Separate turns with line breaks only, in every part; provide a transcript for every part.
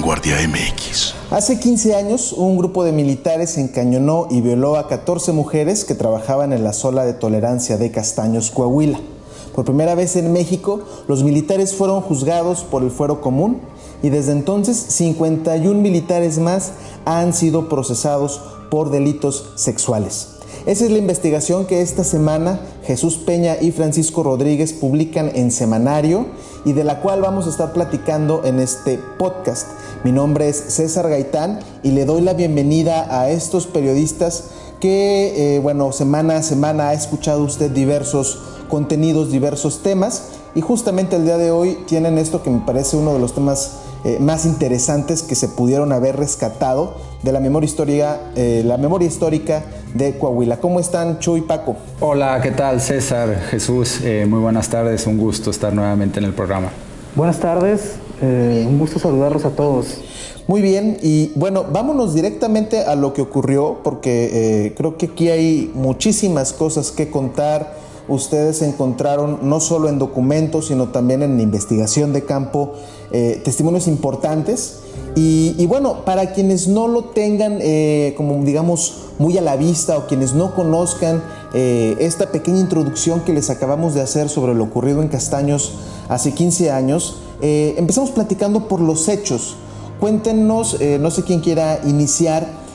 Vanguardia MX.
Hace 15 años, un grupo de militares encañonó y violó a 14 mujeres que trabajaban en la zona de tolerancia de Castaños, Coahuila. Por primera vez en México, los militares fueron juzgados por el fuero común y desde entonces 51 militares más han sido procesados por delitos sexuales. Esa es la investigación que esta semana Jesús Peña y Francisco Rodríguez publican en Semanario y de la cual vamos a estar platicando en este podcast. Mi nombre es César Gaitán y le doy la bienvenida a estos periodistas que, semana a semana ha escuchado usted diversos contenidos, diversos temas, y justamente el día de hoy tienen esto que me parece uno de los temas más interesantes que se pudieron haber rescatado de la memoria histórica de Coahuila. ¿Cómo están, Chu y Paco?
Hola, ¿qué tal, César, Jesús? Muy buenas tardes, un gusto estar nuevamente en el programa.
Buenas tardes, un gusto saludarlos a todos.
Muy bien, y bueno, vámonos directamente a lo que ocurrió, porque creo que aquí hay muchísimas cosas que contar. Ustedes encontraron no solo en documentos, sino también en investigación de campo, testimonios importantes. Y bueno, para quienes no lo tengan como digamos muy a la vista, o quienes no conozcan esta pequeña introducción que les acabamos de hacer sobre lo ocurrido en Castaños hace 15 años, empezamos platicando por los hechos. Cuéntenos, no sé quién quiera iniciar.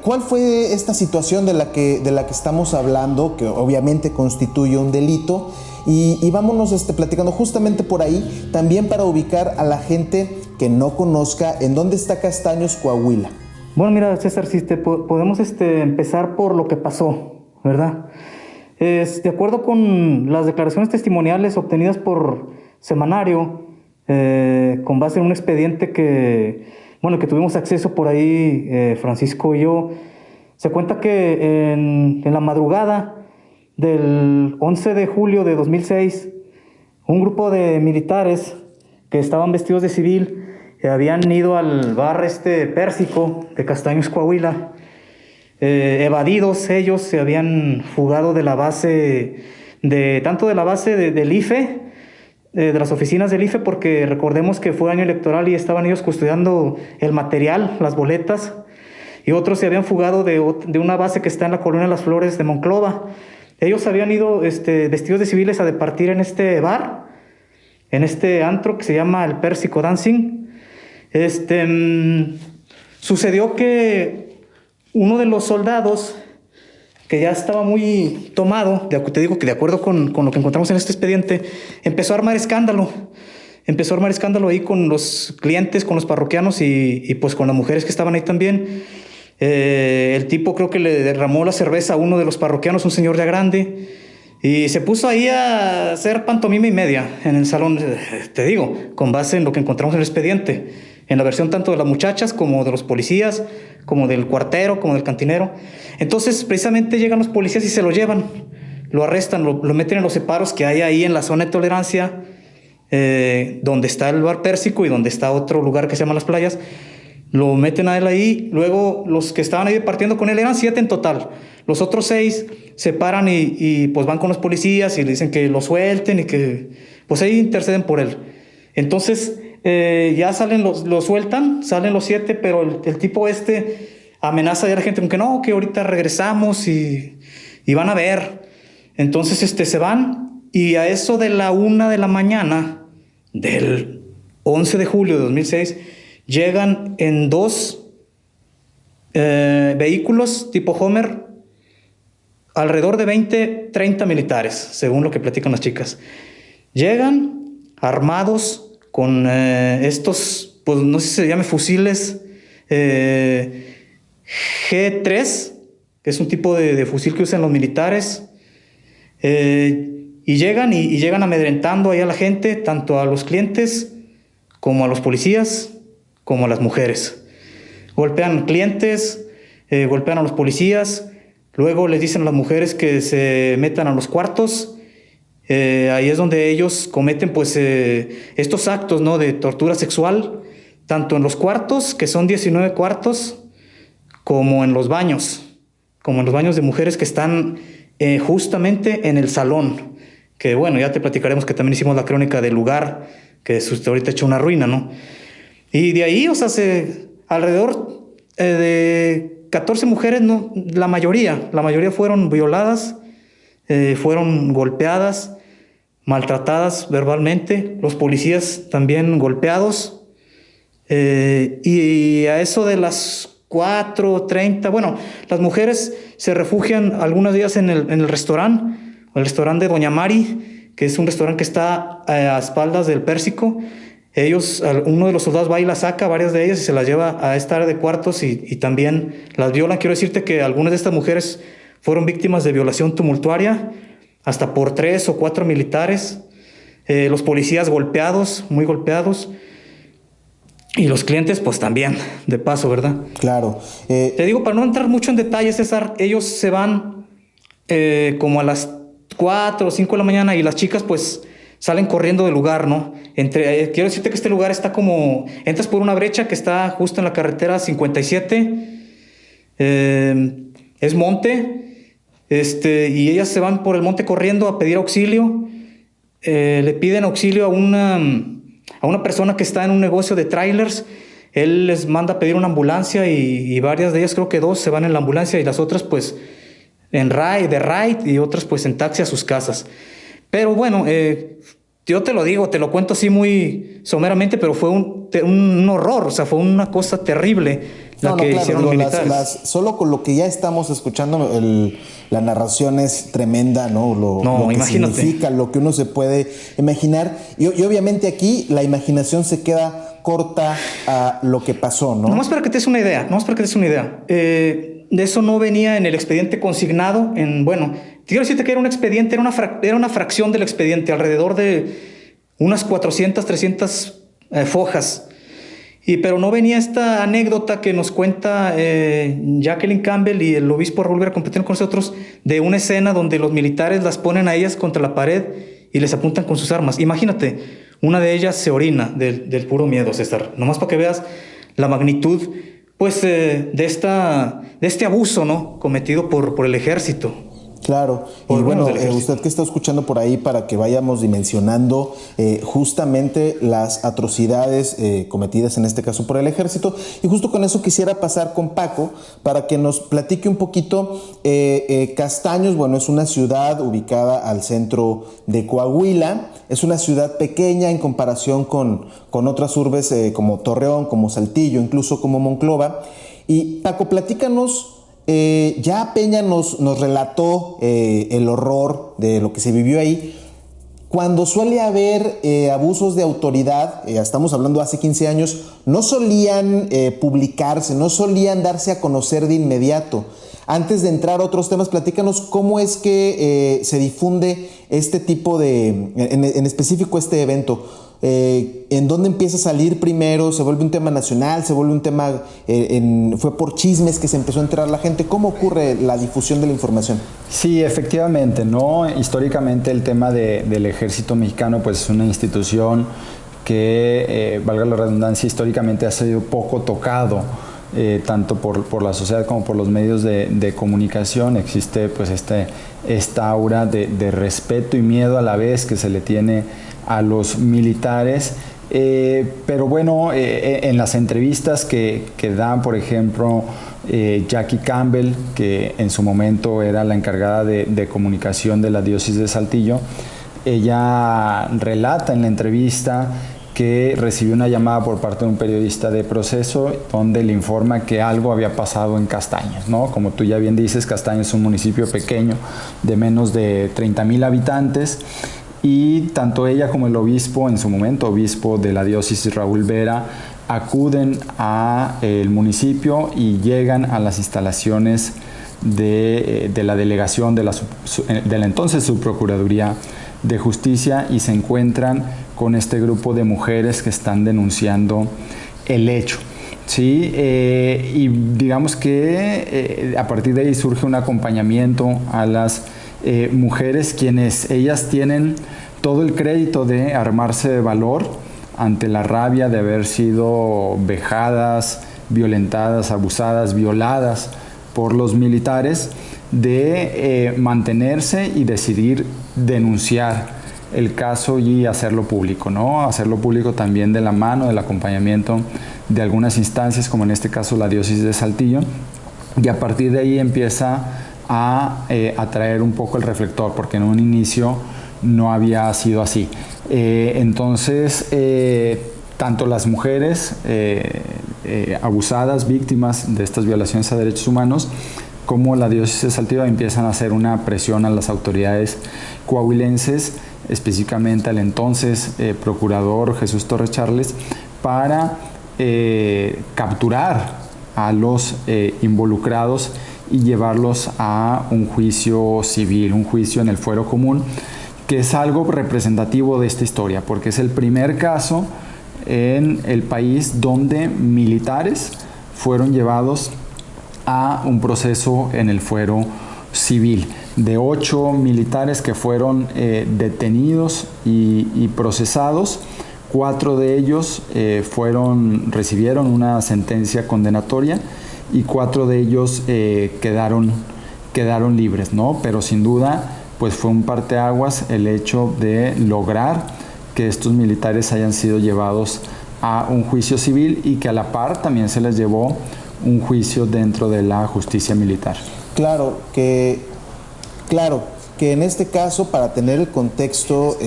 ¿Cuál fue esta situación de la que estamos hablando, que obviamente constituye un delito? Y vámonos platicando justamente por ahí, también para ubicar a la gente que no conozca en dónde está Castaños, Coahuila.
Bueno, mira, César, si podemos empezar por lo que pasó, ¿verdad? De acuerdo con las declaraciones testimoniales obtenidas por Semanario, con base en un expediente que tuvimos acceso por ahí, Francisco y yo, se cuenta que en la madrugada del 11 de julio de 2006, un grupo de militares que estaban vestidos de civil habían ido al bar Pérsico de Castaños, Coahuila. Evadidos, ellos se habían fugado de la base, tanto de la base del IFE, de las oficinas del IFE, porque recordemos que fue año electoral y estaban ellos custodiando el material, las boletas, y otros se habían fugado de una base que está en la Colonia Las Flores de Monclova. Ellos habían ido vestidos de civiles a departir en este bar, en este antro que se llama el Pérsico Dancing. Sucedió que uno de los soldados, que ya estaba muy tomado, te digo que de acuerdo con lo que encontramos en este expediente, empezó a armar escándalo ahí con los clientes, con los parroquianos y pues con las mujeres que estaban ahí también. El tipo creo que le derramó la cerveza a uno de los parroquianos, un señor ya grande, y se puso ahí a hacer pantomima y media en el salón, te digo, con base en lo que encontramos en el expediente, en la versión tanto de las muchachas como de los policías, como del cuartero, como del cantinero. Entonces, precisamente llegan los policías y se lo llevan, lo arrestan, lo meten en los separos que hay ahí en la zona de tolerancia, donde está el bar Pérsico y donde está otro lugar que se llama Las Playas. Lo meten a él ahí. Luego los que estaban ahí partiendo con él eran 7 en total. Los otros 6 se paran y pues van con los policías y le dicen que lo suelten y que pues ahí interceden por él. Entonces ya lo sueltan, salen los 7, pero el tipo amenaza a la gente con que no, que ahorita regresamos y van a ver. Entonces se van, y a eso de la 1 de la mañana del 11 de julio de 2006 llegan en 2 vehículos tipo Homer alrededor de 20-30 militares, según lo que platican las chicas. Llegan armados con estos, pues no sé si se llame fusiles G3, que es un tipo de fusil que usan los militares, y llegan amedrentando ahí a la gente, tanto a los clientes como a los policías, como a las mujeres. Golpean clientes, golpean a los policías, luego les dicen a las mujeres que se metan a los cuartos. Ahí es donde ellos cometen pues estos actos, ¿no?, de tortura sexual, tanto en los cuartos, que son 19 cuartos, como en los baños de mujeres que están justamente en el salón, que bueno, ya te platicaremos que también hicimos la crónica del lugar, que es ahorita hecho una ruina, ¿no? Y de ahí, o sea, alrededor de 14 mujeres, no, la mayoría fueron violadas, fueron golpeadas, maltratadas verbalmente, los policías también golpeados. Y a eso de las 4:30, bueno, las mujeres se refugian algunos días en el restaurante de Doña Mari, que es un restaurante que está a espaldas del Pérsico. Uno de los soldados va y las saca, varias de ellas, y se las lleva a esta área de cuartos y también las violan. Quiero decirte que algunas de estas mujeres fueron víctimas de violación tumultuaria, hasta por 3 o 4 militares. Los policías golpeados, muy golpeados. Y los clientes, pues también, de paso, ¿verdad?
Claro.
Te digo, para no entrar mucho en detalle, César, ellos se van como a las 4 o 5 de la mañana y las chicas, pues, salen corriendo del lugar, ¿no? Quiero decirte que este lugar está como... Entras por una brecha que está justo en la carretera 57. Es monte. Y ellas se van por el monte corriendo a pedir auxilio. Le piden auxilio a una persona que está en un negocio de trailers. Él les manda a pedir una ambulancia y varias de ellas, creo que 2, se van en la ambulancia y las otras pues de ride y otras pues en taxi a sus casas. Pero bueno, yo te lo digo, te lo cuento así muy someramente, pero fue un horror, o sea, fue una cosa terrible hicieron los militares.
Solo con lo que ya estamos escuchando, la narración es tremenda, ¿no? Lo que
imagínate.
Significa, lo que uno se puede imaginar. Y obviamente aquí la imaginación se queda corta a lo que pasó, ¿no?
Nomás para que te des una idea, de eso no venía en el expediente consignado. Quiero decirte que era un expediente, era una fracción del expediente, alrededor de unas 400, 300 fojas. Pero no venía esta anécdota que nos cuenta Jacqueline Campbell y el obispo Raúl Vera, compartieron con nosotros, de una escena donde los militares las ponen a ellas contra la pared y les apuntan con sus armas. Imagínate, una de ellas se orina del puro miedo, César. Nomás para que veas la magnitud, pues, de este abuso, ¿no?, cometido por el ejército.
Claro, y bueno, usted que está escuchando por ahí, para que vayamos dimensionando justamente las atrocidades cometidas en este caso por el ejército, y justo con eso quisiera pasar con Paco para que nos platique un poquito. Castaños, bueno, es una ciudad ubicada al centro de Coahuila, es una ciudad pequeña en comparación con otras urbes como Torreón, como Saltillo, incluso como Monclova. Y Paco, platícanos. Ya Peña nos relató el horror de lo que se vivió ahí. Cuando suele haber abusos de autoridad, estamos hablando hace 15 años, no solían publicarse, no solían darse a conocer de inmediato. Antes de entrar a otros temas, platícanos cómo es que se difunde este tipo en específico este evento. ¿En dónde empieza a salir primero? ¿Se vuelve un tema nacional? ¿Se vuelve un tema, fue por chismes que se empezó a enterar la gente? ¿Cómo ocurre la difusión de la información?
Sí, efectivamente, ¿no? Históricamente el tema del ejército mexicano pues es una institución que, valga la redundancia, históricamente ha sido poco tocado, tanto por la sociedad como por los medios de comunicación. Existe pues esta aura de respeto y miedo a la vez que se le tiene a los militares, pero bueno, en las entrevistas que dan, por ejemplo, Jackie Campbell, que en su momento era la encargada de comunicación de la diócesis de Saltillo, ella relata en la entrevista que recibió una llamada por parte de un periodista de Proceso donde le informa que algo había pasado en Castaños, ¿no? Como tú ya bien dices, Castaños es un municipio pequeño de menos de 30,000 habitantes, y tanto ella como el obispo, en su momento obispo de la diócesis Raúl Vera, acuden al municipio y llegan a las instalaciones de la delegación de la entonces Subprocuraduría de Justicia, y se encuentran con este grupo de mujeres que están denunciando el hecho. Sí, y digamos que a partir de ahí surge un acompañamiento a las mujeres, quienes ellas tienen todo el crédito de armarse de valor ante la rabia de haber sido vejadas, violentadas, abusadas, violadas por los militares, de mantenerse y decidir denunciar el caso y hacerlo público, ¿no? Hacerlo público también de la mano del acompañamiento de algunas instancias, como en este caso la diócesis de Saltillo, y a partir de ahí empieza a atraer un poco el reflector, porque en un inicio no había sido así. Entonces, tanto las mujeres abusadas, víctimas de estas violaciones a derechos humanos, como la diócesis de Saltillo empiezan a hacer una presión a las autoridades coahuilenses, específicamente al entonces procurador Jesús Torres Charles, para capturar a los involucrados y llevarlos a un juicio civil, un juicio en el fuero común, que es algo representativo de esta historia, porque es el primer caso en el país donde militares fueron llevados a un proceso en el fuero civil. De 8 militares que fueron detenidos y procesados, 4 de ellos recibieron una sentencia condenatoria y 4 de ellos quedaron libres, ¿no? Pero sin duda, pues fue un parteaguas el hecho de lograr que estos militares hayan sido llevados a un juicio civil y que a la par también se les llevó un juicio dentro de la justicia militar.
Claro que en este caso, para tener el contexto,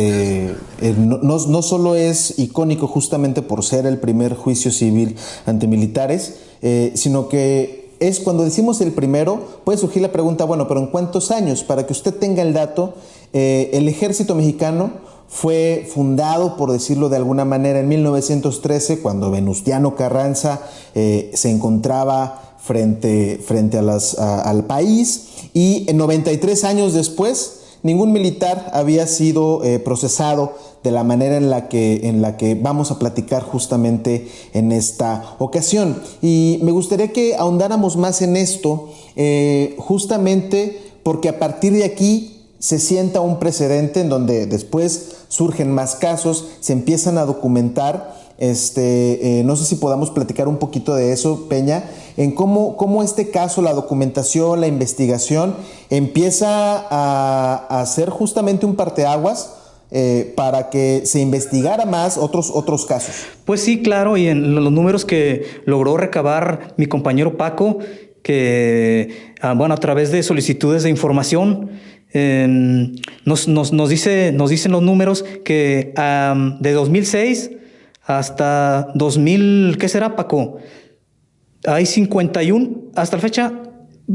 no solo es icónico justamente por ser el primer juicio civil ante militares, sino que es cuando decimos el primero, puede surgir la pregunta, bueno, pero ¿en cuántos años? Para que usted tenga el dato, el ejército mexicano fue fundado, por decirlo de alguna manera, en 1913, cuando Venustiano Carranza se encontraba frente al país, y 93 años después, ningún militar había sido procesado de la manera en la que vamos a platicar justamente en esta ocasión. Y me gustaría que ahondáramos más en esto, justamente porque a partir de aquí se sienta un precedente en donde después surgen más casos, se empiezan a documentar. No sé si podamos platicar un poquito de eso, Peña, en cómo este caso, la documentación, la investigación, empieza a ser justamente un parteaguas para que se investigara más otros casos.
Pues sí, claro, y en los números que logró recabar mi compañero Paco, que a través de solicitudes de información, nos dicen los números que de 2006 hasta 2000, ¿qué será, Paco? Hay 51, hasta la fecha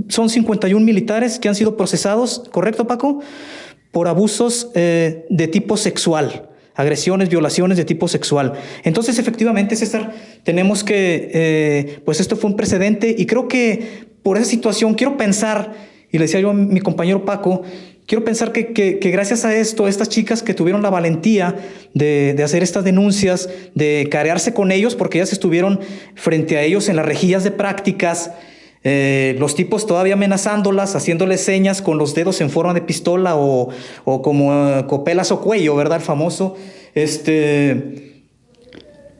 son 51 militares que han sido procesados, ¿correcto, Paco? Por abusos de tipo sexual, agresiones, violaciones de tipo sexual. Entonces, efectivamente, César, tenemos que, pues esto fue un precedente, y creo que por esa situación quiero pensar, y le decía yo a mi compañero Paco, quiero pensar que gracias a esto, estas chicas que tuvieron la valentía de hacer estas denuncias, de carearse con ellos, porque ellas estuvieron frente a ellos en las rejillas de prácticas, los tipos todavía amenazándolas, haciéndoles señas con los dedos en forma de pistola o como copelas o cuello, ¿verdad? El famoso.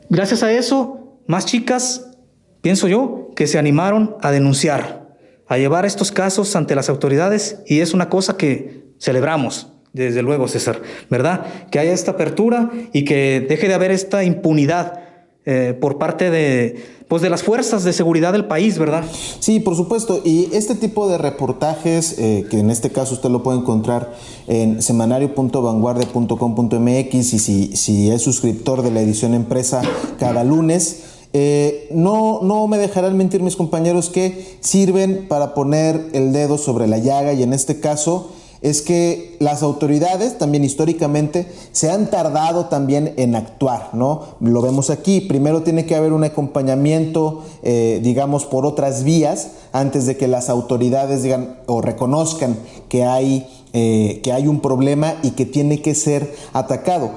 Gracias a eso, más chicas, pienso yo, que se animaron a denunciar, a llevar estos casos ante las autoridades, y es una cosa que celebramos, desde luego, César, ¿verdad? Que haya esta apertura y que deje de haber esta impunidad por parte de las fuerzas de seguridad del país, ¿verdad?
Sí, por supuesto, y este tipo de reportajes, que en este caso usted lo puede encontrar en semanario.vanguardia.com.mx, y si es suscriptor de la edición Empresa cada lunes, no me dejarán mentir mis compañeros que sirven para poner el dedo sobre la llaga, y en este caso es que las autoridades también históricamente se han tardado también en actuar, ¿no? Lo vemos aquí, primero tiene que haber un acompañamiento, digamos, por otras vías, antes de que las autoridades digan o reconozcan que hay un problema y que tiene que ser atacado.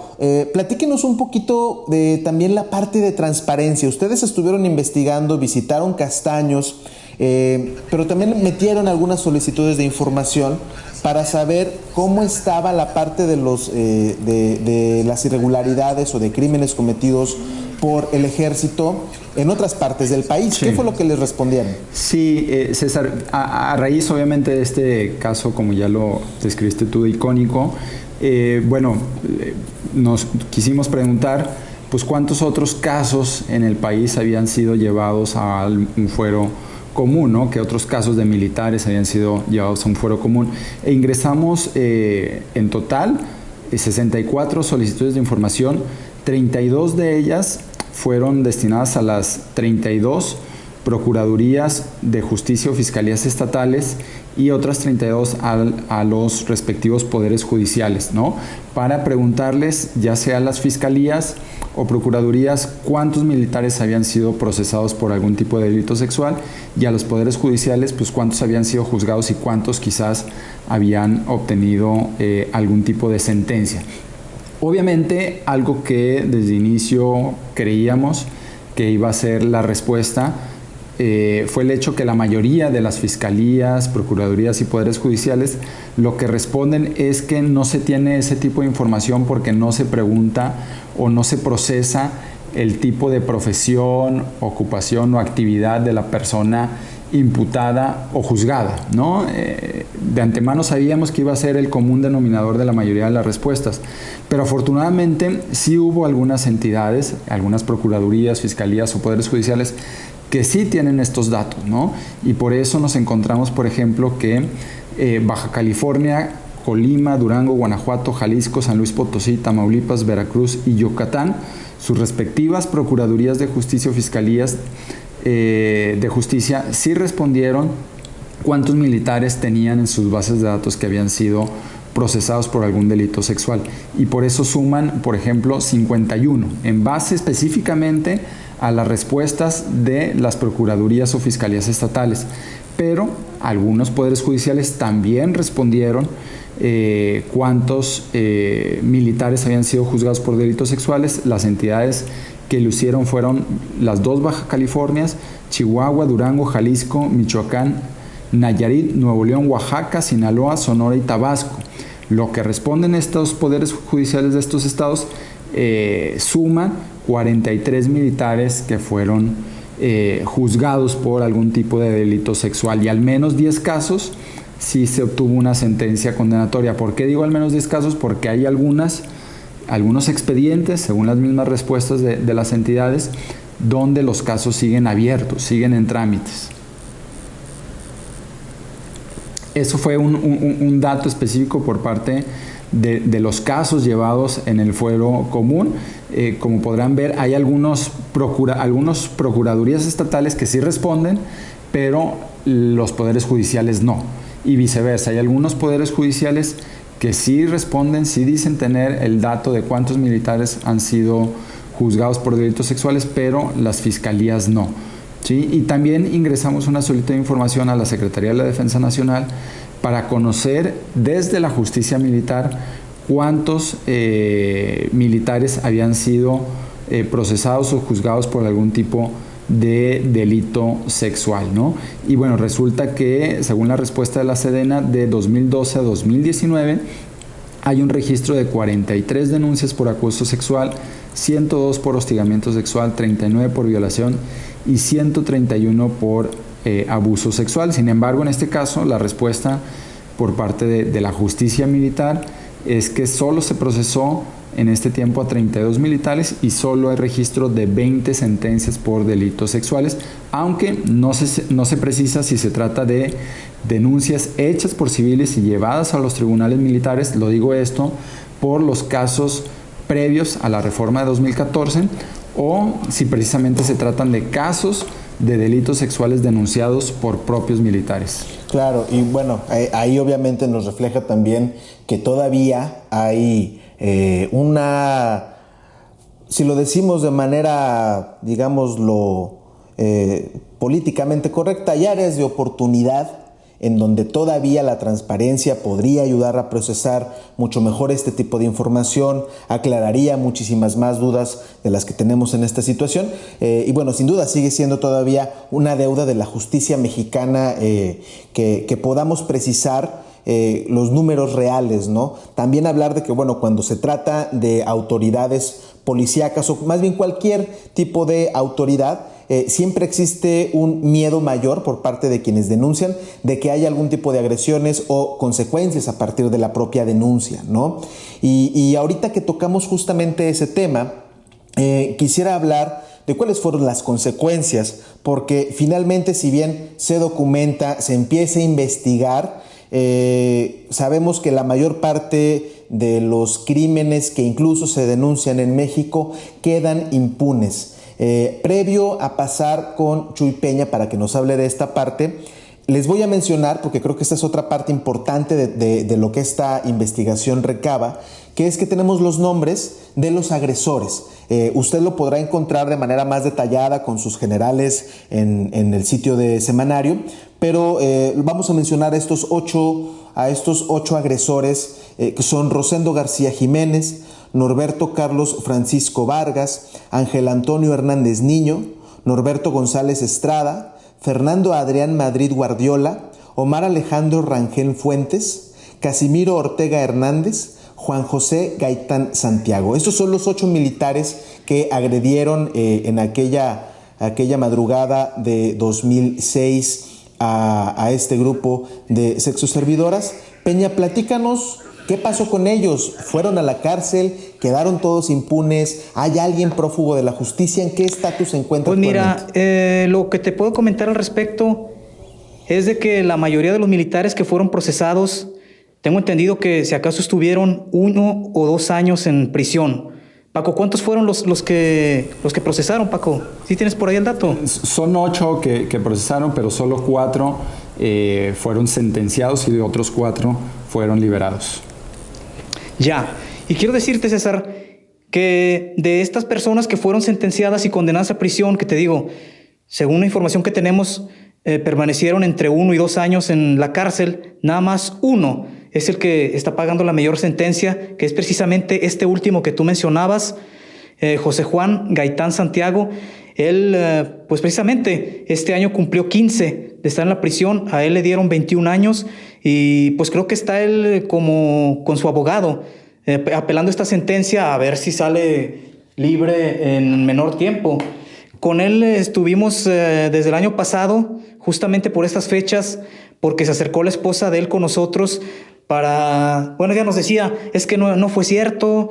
Platíquenos un poquito de también la parte de transparencia. Ustedes estuvieron investigando, visitaron Castaños, pero también metieron algunas solicitudes de información para saber cómo estaba la parte de de las irregularidades o de crímenes cometidos por el ejército en otras partes del país. Sí. ¿Qué fue lo que les respondieron?
Sí, César, a raíz obviamente de este caso, como ya lo describiste tú, icónico, Nos quisimos preguntar pues cuántos otros casos en el país habían sido llevados a un fuero común, ¿no? Que otros casos de militares habían sido llevados a un fuero común. E ingresamos en total 64 solicitudes de información, 32 de ellas fueron destinadas a las 32 procuradurías de justicia o fiscalías estatales y otras 32 a los respectivos poderes judiciales, ¿no? Para preguntarles, ya sea a las fiscalías o procuradurías, cuántos militares habían sido procesados por algún tipo de delito sexual, y a los poderes judiciales, pues cuántos habían sido juzgados y cuántos quizás habían obtenido algún tipo de sentencia. Obviamente, algo que desde inicio creíamos que iba a ser la respuesta fue el hecho que la mayoría de las fiscalías, procuradurías y poderes judiciales lo que responden es que no se tiene ese tipo de información porque no se pregunta o no se procesa el tipo de profesión, ocupación o actividad de la persona imputada o juzgada, ¿no? De antemano sabíamos que iba a ser el común denominador de la mayoría de las respuestas, pero afortunadamente sí hubo algunas entidades, algunas procuradurías, fiscalías o poderes judiciales que sí tienen estos datos, ¿no? Y por eso nos encontramos, por ejemplo, que Baja California, Colima, Durango, Guanajuato, Jalisco, San Luis Potosí, Tamaulipas, Veracruz y Yucatán, sus respectivas procuradurías de justicia o fiscalías de justicia sí respondieron cuántos militares tenían en sus bases de datos que habían sido procesados por algún delito sexual. Y por eso suman, por ejemplo, 51, en base específicamente a las respuestas de las procuradurías o fiscalías estatales. Pero algunos poderes judiciales también respondieron cuántos militares habían sido juzgados por delitos sexuales. Las entidades que lo hicieron fueron las 2 Baja Californias, Chihuahua, Durango, Jalisco, Michoacán, Nayarit, Nuevo León, Oaxaca, Sinaloa, Sonora y Tabasco. Lo que responden estos poderes judiciales de estos estados suman 43 militares que fueron juzgados por algún tipo de delito sexual, y al menos 10 casos sí se obtuvo una sentencia condenatoria. ¿Por qué digo al menos 10 casos? Porque hay algunos expedientes, según las mismas respuestas de las entidades, donde los casos siguen abiertos, siguen en trámites. Eso fue un dato específico por parte de los casos llevados en el fuero común. Como podrán ver, hay algunos procuradurías estatales que sí responden, pero los poderes judiciales no. Y viceversa, hay algunos poderes judiciales que sí responden, sí dicen tener el dato de cuántos militares han sido juzgados por delitos sexuales, pero las fiscalías no. ¿Sí? Y también ingresamos una solicitud de información a la Secretaría de la Defensa Nacional para conocer desde la justicia militar cuántos militares habían sido procesados o juzgados por algún tipo de delito sexual, ¿no? Y bueno, resulta que según la respuesta de la Sedena, de 2012 a 2019 hay un registro de 43 denuncias por acoso sexual, 102 por hostigamiento sexual, 39 por violación y 131 por abuso sexual. Sin embargo, en este caso, la respuesta por parte de la justicia militar es que solo se procesó en este tiempo a 32 militares y solo hay registro de 20 sentencias por delitos sexuales, aunque no se precisa si se trata de denuncias hechas por civiles y llevadas a los tribunales militares. Lo digo esto por los casos previos a la reforma de 2014 o si precisamente se tratan de casos de delitos sexuales denunciados por propios militares.
Claro, y bueno, ahí obviamente nos refleja también que todavía hay si lo decimos de manera, digámoslo, políticamente correcta, hay áreas de oportunidad en donde todavía la transparencia podría ayudar a procesar mucho mejor este tipo de información, aclararía muchísimas más dudas de las que tenemos en esta situación. Y bueno, sin duda sigue siendo todavía una deuda de la justicia mexicana que podamos precisar los números reales, ¿no? También hablar de que, bueno, cuando se trata de autoridades policíacas o más bien cualquier tipo de autoridad, siempre existe un miedo mayor por parte de quienes denuncian de que haya algún tipo de agresiones o consecuencias a partir de la propia denuncia, ¿no? Y ahorita que tocamos justamente ese tema, quisiera hablar de cuáles fueron las consecuencias, porque finalmente, si bien se documenta, se empieza a investigar, sabemos que la mayor parte de los crímenes que incluso se denuncian en México quedan impunes. Previo a pasar con Chuy Peña para que nos hable de esta parte, les voy a mencionar, porque creo que esta es otra parte importante de lo que esta investigación recaba, que es que tenemos los nombres de los agresores. Usted lo podrá encontrar de manera más detallada con sus generales en el sitio de Semanario, pero vamos a mencionar a estos ocho agresores, que son Rosendo García Jiménez, Norberto Carlos Francisco Vargas, Ángel Antonio Hernández Niño, Norberto González Estrada, Fernando Adrián Madrid Guardiola, Omar Alejandro Rangel Fuentes, Casimiro Ortega Hernández, Juan José Gaitán Santiago. Estos son los 8 militares que agredieron en aquella madrugada de 2006 a este grupo de sexoservidoras. Peña, platícanos. ¿Qué pasó con ellos? ¿Fueron a la cárcel? ¿Quedaron todos impunes? ¿Hay alguien prófugo de la justicia? ¿En qué estatus se encuentra?
Pues mira, lo que te puedo comentar al respecto es de que la mayoría de los militares que fueron procesados, tengo entendido que si acaso estuvieron 1 o 2 años en prisión. Paco, ¿cuántos fueron los que procesaron, Paco? ¿Sí tienes por ahí el dato?
Son 8 que procesaron, pero solo 4 fueron sentenciados y de otros 4 fueron liberados.
Ya, y quiero decirte, César, que de estas personas que fueron sentenciadas y condenadas a prisión, que te digo, según la información que tenemos, permanecieron entre 1 y 2 años en la cárcel, nada más 1 es el que está pagando la mayor sentencia, que es precisamente este último que tú mencionabas, José Juan Gaitán Santiago. Él, pues precisamente, este año cumplió 15 de estar en la prisión, a él le dieron 21 años y pues creo que está él como con su abogado, apelando esta sentencia a ver si sale libre en menor tiempo. Con él estuvimos desde el año pasado, justamente por estas fechas, porque se acercó la esposa de él con nosotros para, bueno, ella nos decía, es que no fue cierto,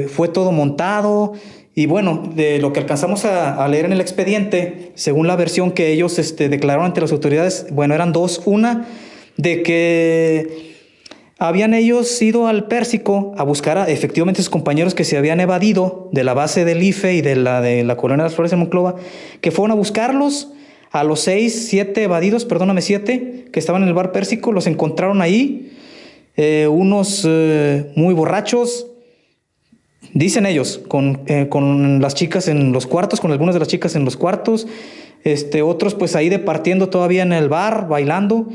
fue todo montado. Y bueno, de lo que alcanzamos a leer en el expediente, según la versión que ellos declararon ante las autoridades, bueno, eran 2. Una, de que habían ellos ido al Pérsico a buscar a efectivamente sus compañeros que se habían evadido de la base del IFE y de la Colonia de las Flores de Monclova, que fueron a buscarlos. A los 7 evadidos, perdóname, 7, que estaban en el bar Pérsico, los encontraron ahí, unos muy borrachos, dicen ellos, con las chicas en los cuartos, con algunas de las chicas en los cuartos, otros pues ahí departiendo todavía en el bar, bailando,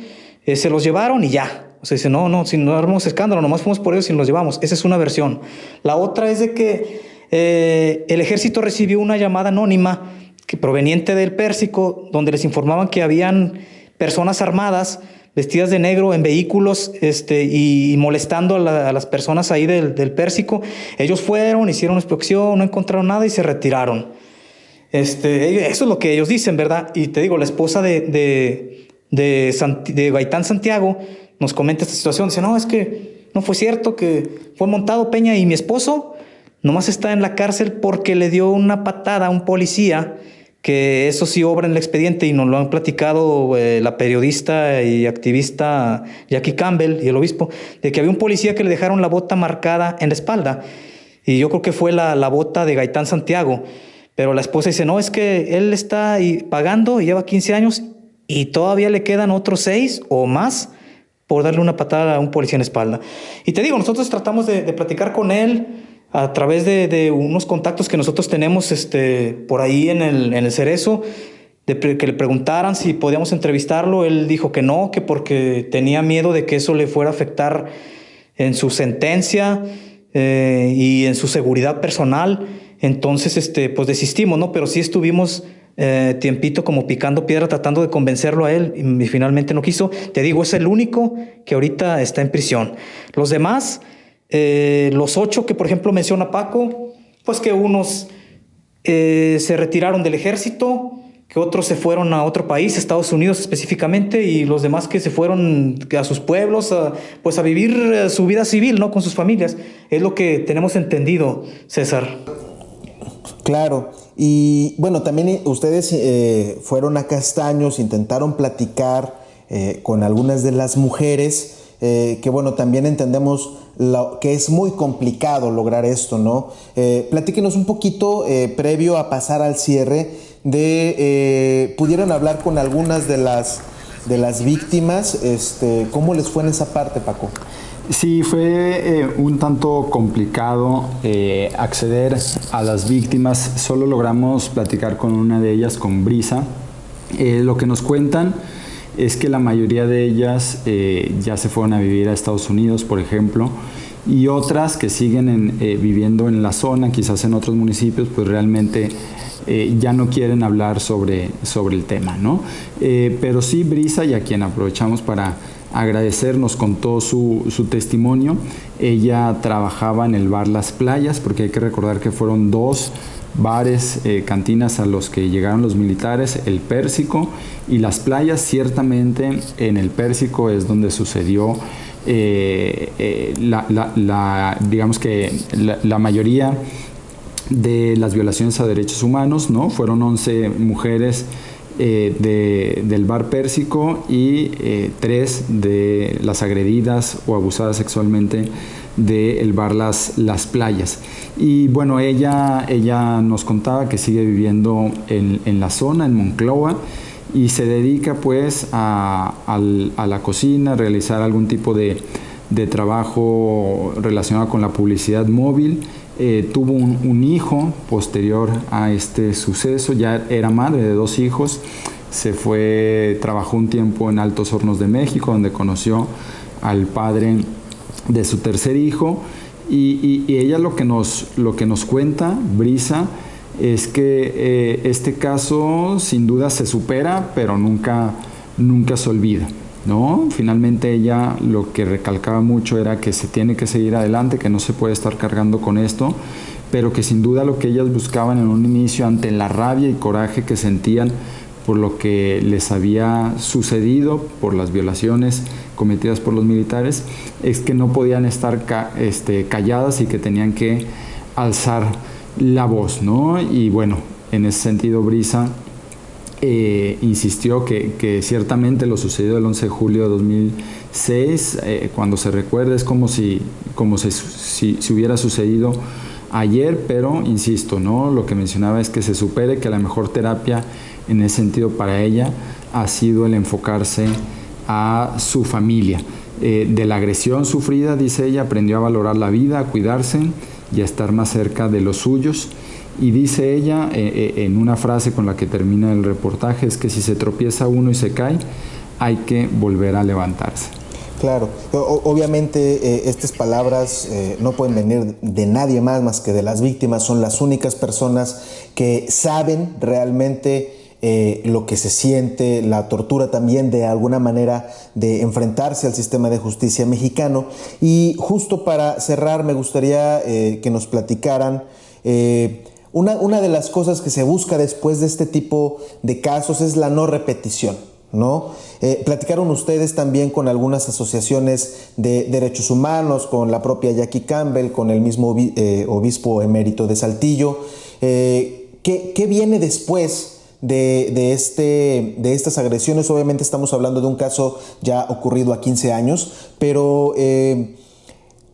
se los llevaron y ya. O sea, dice, no, si no armamos escándalo, nomás fuimos por ellos y nos llevamos. Esa es una versión. La otra es de que el ejército recibió una llamada anónima proveniente del Pérsico, donde les informaban que habían personas armadas vestidas de negro en vehículos y molestando a las personas ahí del Pérsico. Ellos fueron, hicieron una inspección, no encontraron nada y se retiraron. Eso es lo que ellos dicen, ¿verdad? Y te digo, la esposa de Gaitán Santiago nos comenta esta situación. Dice, no, es que no fue cierto, que fue montado, Peña, y mi esposo nomás está en la cárcel porque le dio una patada a un policía, que eso sí obra en el expediente y nos lo han platicado la periodista y activista Jackie Campbell y el obispo, de que había un policía que le dejaron la bota marcada en la espalda y yo creo que fue la bota de Gaitán Santiago, pero la esposa dice, no, es que él está pagando y lleva 15 años y todavía le quedan otros 6 o más por darle una patada a un policía en la espalda. Y te digo, nosotros tratamos de platicar con él a través de unos contactos que nosotros tenemos por ahí en el Cerezo, que le preguntaran si podíamos entrevistarlo. Él dijo que no, que porque tenía miedo de que eso le fuera a afectar en su sentencia y en su seguridad personal. Entonces, pues desistimos, ¿no? Pero sí estuvimos tiempito como picando piedra tratando de convencerlo a él y finalmente no quiso. Te digo, es el único que ahorita está en prisión. Los demás... los 8 que por ejemplo menciona Paco, pues que unos se retiraron del ejército, que otros se fueron a otro país, Estados Unidos específicamente, y los demás que se fueron a sus pueblos, pues a vivir su vida civil, ¿no? Con sus familias. Es lo que tenemos entendido, César.
Claro, y bueno, también ustedes fueron a Castaños, intentaron platicar con algunas de las mujeres, que bueno, también entendemos que es muy complicado lograr esto, ¿no? Platíquenos un poquito, previo a pasar al cierre, pudieron hablar con algunas de las víctimas, ¿cómo les fue en esa parte, Paco?
Sí, fue un tanto complicado acceder a las víctimas. Solo logramos platicar con una de ellas, con Brisa. Lo que nos cuentan es que la mayoría de ellas ya se fueron a vivir a Estados Unidos, por ejemplo, y otras que siguen viviendo en la zona, quizás en otros municipios, pues realmente ya no quieren hablar sobre el tema, ¿no? Pero sí, Brisa, y a quien aprovechamos para agradecer, nos contó su testimonio. Ella trabajaba en el bar Las Playas, porque hay que recordar que fueron 2 bares, cantinas a los que llegaron los militares, el Pérsico y Las Playas. Ciertamente en el Pérsico es donde sucedió digamos que la mayoría de las violaciones a derechos humanos, ¿no? Fueron 11 mujeres del bar Pérsico y 3 de las agredidas o abusadas sexualmente del bar Las Playas. Y bueno, ella nos contaba que sigue viviendo en la zona, en Monclova, y se dedica pues a la cocina, a realizar algún tipo de trabajo relacionado con la publicidad móvil. Tuvo un hijo posterior a este suceso, ya era madre de 2 hijos, trabajó un tiempo en Altos Hornos de México, donde conoció al padre de su tercer hijo, y ella lo que nos cuenta, Brisa, es que este caso sin duda se supera, pero nunca se olvida, ¿no? Finalmente ella lo que recalcaba mucho era que se tiene que seguir adelante, que no se puede estar cargando con esto, pero que sin duda lo que ellas buscaban en un inicio, ante la rabia y coraje que sentían por lo que les había sucedido, por las violaciones cometidas por los militares, es que no podían estar calladas y que tenían que alzar la voz, ¿no? Y bueno, en ese sentido Brisa insistió que ciertamente lo sucedido el 11 de julio de 2006, cuando se recuerda, es como si hubiera sucedido ayer, pero insisto, ¿no? Lo que mencionaba es que se supere, que la mejor terapia en ese sentido para ella ha sido el enfocarse a su familia. De la agresión sufrida, dice ella, aprendió a valorar la vida, a cuidarse y a estar más cerca de los suyos. Y dice ella, en una frase con la que termina el reportaje, es que si se tropieza uno y se cae, hay que volver a levantarse.
Claro, obviamente estas palabras no pueden venir de nadie más que de las víctimas. Son las únicas personas que saben realmente lo que se siente, la tortura también de alguna manera de enfrentarse al sistema de justicia mexicano. Y justo para cerrar me gustaría que nos platicaran una de las cosas que se busca después de este tipo de casos es la no repetición, ¿no? Platicaron ustedes también con algunas asociaciones de derechos humanos, con la propia Jackie Campbell, con el mismo obispo emérito de Saltillo. ¿Qué viene después de estas agresiones? Obviamente estamos hablando de un caso ya ocurrido a 15 años, pero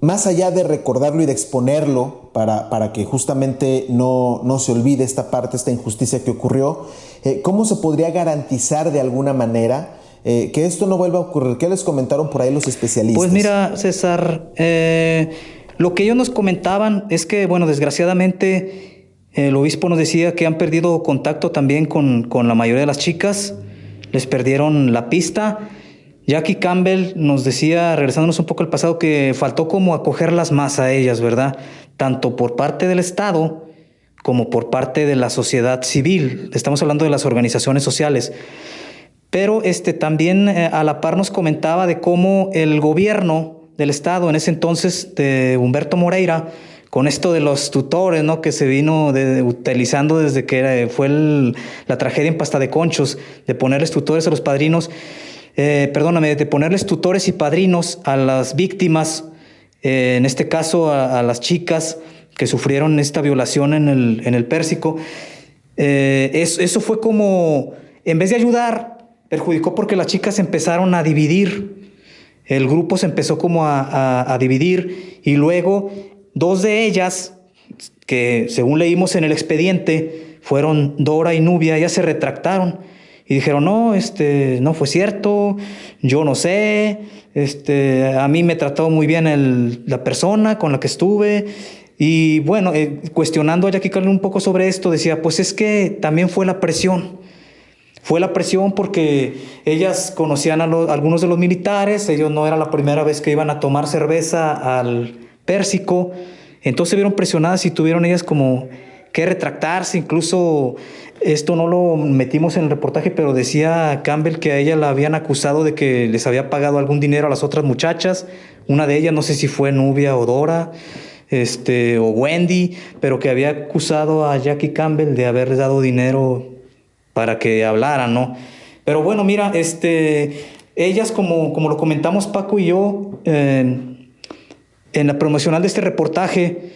más allá de recordarlo y de exponerlo para que justamente no se olvide esta parte, esta injusticia que ocurrió, ¿cómo se podría garantizar de alguna manera que esto no vuelva a ocurrir? ¿Qué les comentaron por ahí los especialistas?
Pues mira, César, lo que ellos nos comentaban es que, bueno, desgraciadamente el obispo nos decía que han perdido contacto también con la mayoría de las chicas, les perdieron la pista. Jackie Campbell nos decía, regresándonos un poco al pasado, que faltó como acogerlas más a ellas, ¿verdad? Tanto por parte del Estado como por parte de la sociedad civil. Estamos hablando de las organizaciones sociales. Pero también a la par nos comentaba de cómo el gobierno del Estado, en ese entonces de Humberto Moreira, con esto de los tutores, ¿no? Que se vino utilizando desde que fue la tragedia en Pasta de Conchos, de ponerles tutores a los padrinos, de ponerles tutores y padrinos a las víctimas, en este caso a las chicas que sufrieron esta violación en el Pérsico. Eso fue como, en vez de ayudar, perjudicó, porque las chicas empezaron a dividir. El grupo se empezó como a dividir, y luego 2 de ellas, que según leímos en el expediente, fueron Dora y Nubia, ellas se retractaron y dijeron, no, no fue cierto, yo no sé, a mí me trató muy bien la persona con la que estuve. Y bueno, cuestionando a Jackie Campbell un poco sobre esto, decía, pues es que también fue la presión. Fue la presión porque ellas conocían a algunos de los militares, ellos no era la primera vez que iban a tomar cerveza al Pérsico, entonces se vieron presionadas y tuvieron ellas como que retractarse. Incluso esto no lo metimos en el reportaje, pero decía Campbell que a ella la habían acusado de que les había pagado algún dinero a las otras muchachas, una de ellas, no sé si fue Nubia o Dora, o Wendy, pero que había acusado a Jackie Campbell de haberles dado dinero para que hablaran, ¿no? Pero bueno, mira, ellas, como lo comentamos Paco y yo en la promocional de este reportaje,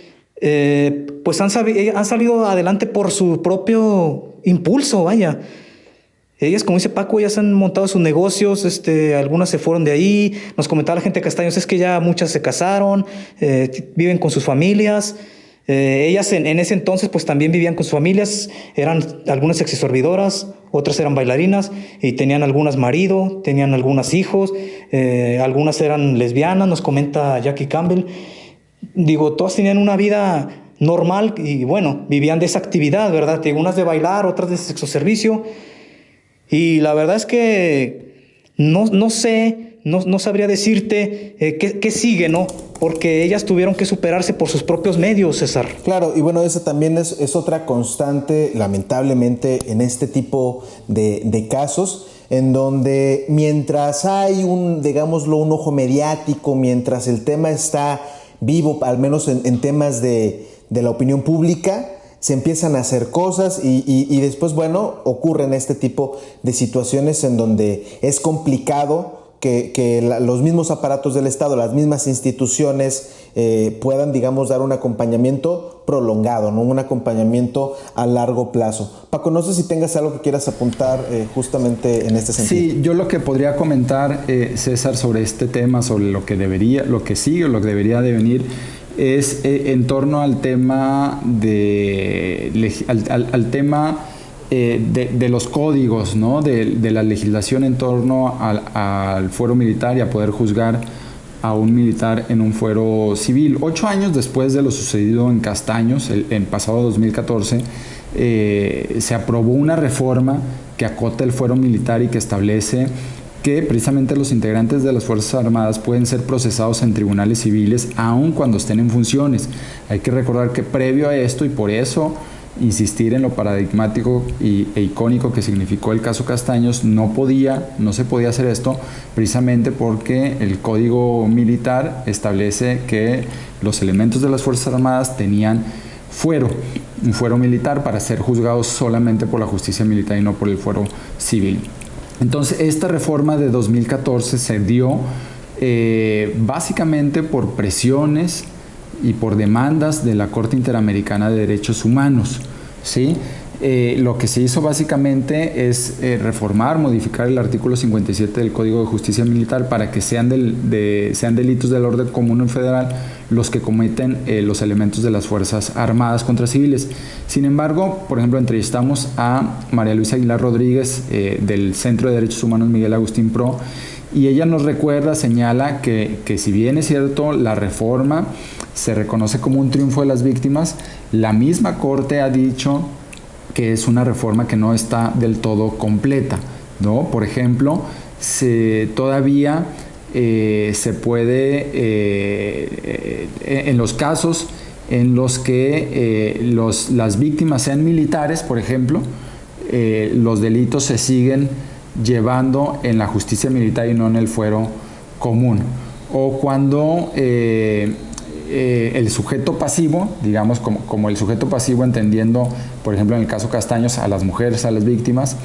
pues han salido adelante por su propio impulso, vaya. Ellas, como dice Paco, ellas han montado sus negocios, algunas se fueron de ahí. Nos comentaba la gente de Castaños, es que ya muchas se casaron, viven con sus familias. Ellas en ese entonces pues también vivían con sus familias, eran algunas sexoservidoras, otras eran bailarinas y tenían algunas marido, tenían algunos hijos, algunas eran lesbianas, nos comenta Jackie Campbell. Digo, todas tenían una vida normal y bueno, vivían de esa actividad, ¿verdad? Unas de bailar, otras de sexoservicio. Y la verdad es que no sé, no sabría decirte qué sigue, ¿no? Porque ellas tuvieron que superarse por sus propios medios, César.
Claro, y bueno, esa también es otra constante, lamentablemente, en este tipo de casos, en donde mientras hay digámoslo, un ojo mediático, mientras el tema está vivo, al menos en temas de la opinión pública, se empiezan a hacer cosas y después, bueno, ocurren este tipo de situaciones en donde es complicado que los mismos aparatos del Estado, las mismas instituciones puedan, digamos, dar un acompañamiento prolongado, ¿no? Un acompañamiento a largo plazo. Paco, no sé si tengas algo que quieras apuntar justamente en este sentido.
Sí, yo lo que podría comentar, César, sobre este tema, sobre lo que sigue o lo que debería de venir, es en torno al tema de los códigos, ¿no? de la legislación en torno al fuero militar y a poder juzgar a un militar en un fuero civil. 8 años después de lo sucedido en Castaños, en pasado 2014, se aprobó una reforma que acota el fuero militar y que establece que precisamente los integrantes de las Fuerzas Armadas pueden ser procesados en tribunales civiles aun cuando estén en funciones. Hay que recordar que previo a esto, y por eso insistir en lo paradigmático e icónico que significó el caso Castaños, no se podía hacer esto, precisamente porque el Código Militar establece que los elementos de las Fuerzas Armadas tenían un fuero militar para ser juzgados solamente por la justicia militar y no por el fuero civil. Entonces, esta reforma de 2014 se dio básicamente por presiones y por demandas de la Corte Interamericana de Derechos Humanos, ¿sí? Lo que se hizo básicamente es modificar el artículo 57 del Código de Justicia Militar para que sean delitos del orden común en federal los que cometen los elementos de las Fuerzas Armadas contra civiles. Sin embargo, por ejemplo, entrevistamos a María Luisa Aguilar Rodríguez del Centro de Derechos Humanos Miguel Agustín Pro, y ella nos señala que si bien es cierto, la reforma se reconoce como un triunfo de las víctimas, la misma Corte ha dicho que es una reforma que no está del todo completa, ¿no? Por ejemplo, todavía se puede, en los casos en los que las víctimas sean militares, por ejemplo, los delitos se siguen llevando en la justicia militar y no en el fuero común. O cuando el sujeto pasivo, digamos como el sujeto pasivo, entendiendo, por ejemplo, en el caso Castaños, a las mujeres, a las víctimas,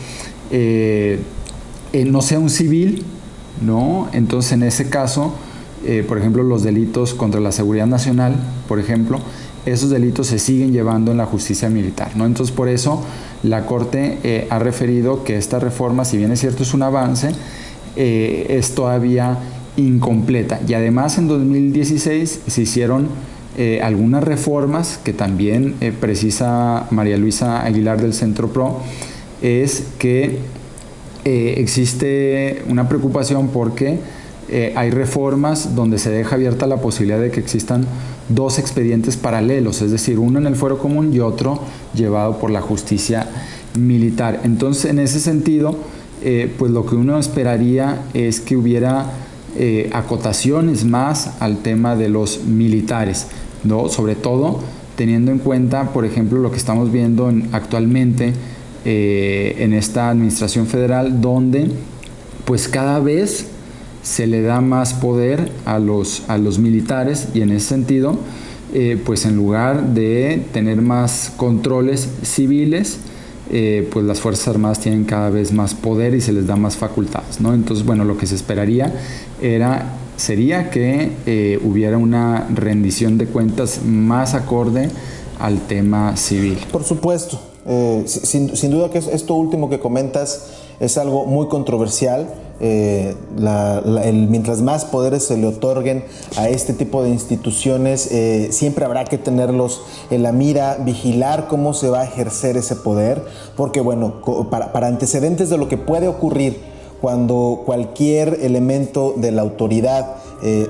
no sea un civil, ¿no? Entonces, en ese caso, por ejemplo, los delitos contra la seguridad nacional, por ejemplo, esos delitos se siguen llevando en la justicia militar, ¿no? Entonces, por eso la Corte ha referido que esta reforma, si bien es cierto es un avance, es todavía incompleta. Y además, en 2016 se hicieron algunas reformas que también precisa María Luisa Aguilar del Centro PRO, es que existe una preocupación porque hay reformas donde se deja abierta la posibilidad de que existan dos expedientes paralelos, es decir, uno en el fuero común y otro llevado por la justicia militar. Entonces, en ese sentido, pues lo que uno esperaría es que hubiera acotaciones más al tema de los militares, ¿no? Sobre todo teniendo en cuenta, por ejemplo, lo que estamos viendo actualmente en esta administración federal, donde pues cada vez se le da más poder a los militares, y en ese sentido, pues en lugar de tener más controles civiles, pues las Fuerzas Armadas tienen cada vez más poder y se les da más facultades, ¿no? Entonces, bueno, lo que se esperaría sería que hubiera una rendición de cuentas más acorde al tema civil.
Por supuesto. Sin duda que esto último que comentas es algo muy controversial. Mientras más poderes se le otorguen a este tipo de instituciones, siempre habrá que tenerlos en la mira, vigilar cómo se va a ejercer ese poder, porque bueno, para antecedentes de lo que puede ocurrir cuando cualquier elemento de la autoridad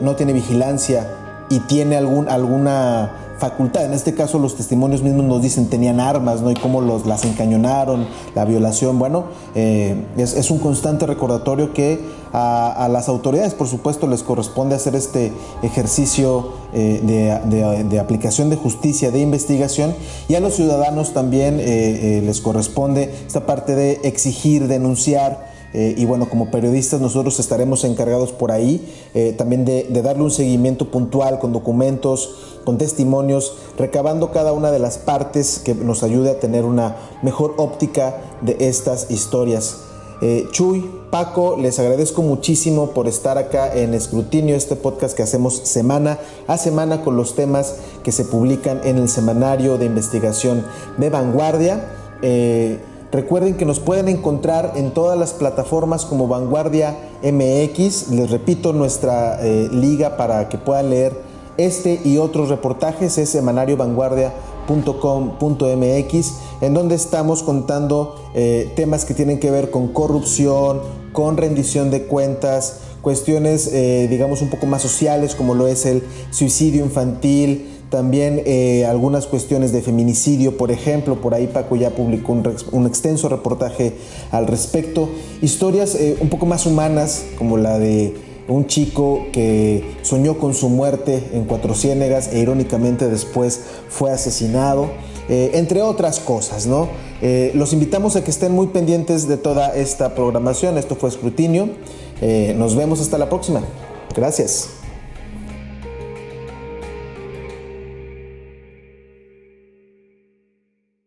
no tiene vigilancia y tiene alguna facultad, en este caso los testimonios mismos nos dicen tenían armas, ¿no? Y cómo las encañonaron, la violación, bueno, es un constante recordatorio que a las autoridades, por supuesto, les corresponde hacer este ejercicio de aplicación de justicia, de investigación, y a los ciudadanos también les corresponde esta parte de exigir, denunciar. Y bueno, como periodistas nosotros estaremos encargados por ahí también de darle un seguimiento puntual con documentos, con testimonios, recabando cada una de las partes que nos ayude a tener una mejor óptica de estas historias. Chuy, Paco, les agradezco muchísimo por estar acá en Escrutinio, este podcast que hacemos semana a semana con los temas que se publican en el semanario de investigación de Vanguardia. Recuerden que nos pueden encontrar en todas las plataformas como Vanguardia MX. Les repito, nuestra liga para que puedan leer este y otros reportajes es semanariovanguardia.com.mx, en donde estamos contando temas que tienen que ver con corrupción, con rendición de cuentas, cuestiones digamos un poco más sociales, como lo es el suicidio infantil. También algunas cuestiones de feminicidio, por ejemplo, por ahí Paco ya publicó un extenso reportaje al respecto. Historias un poco más humanas, como la de un chico que soñó con su muerte en Cuatro Ciénegas e irónicamente después fue asesinado, entre otras cosas, ¿no? Los invitamos a que estén muy pendientes de toda esta programación. Esto fue Escrutinio. Nos vemos hasta la próxima. Gracias.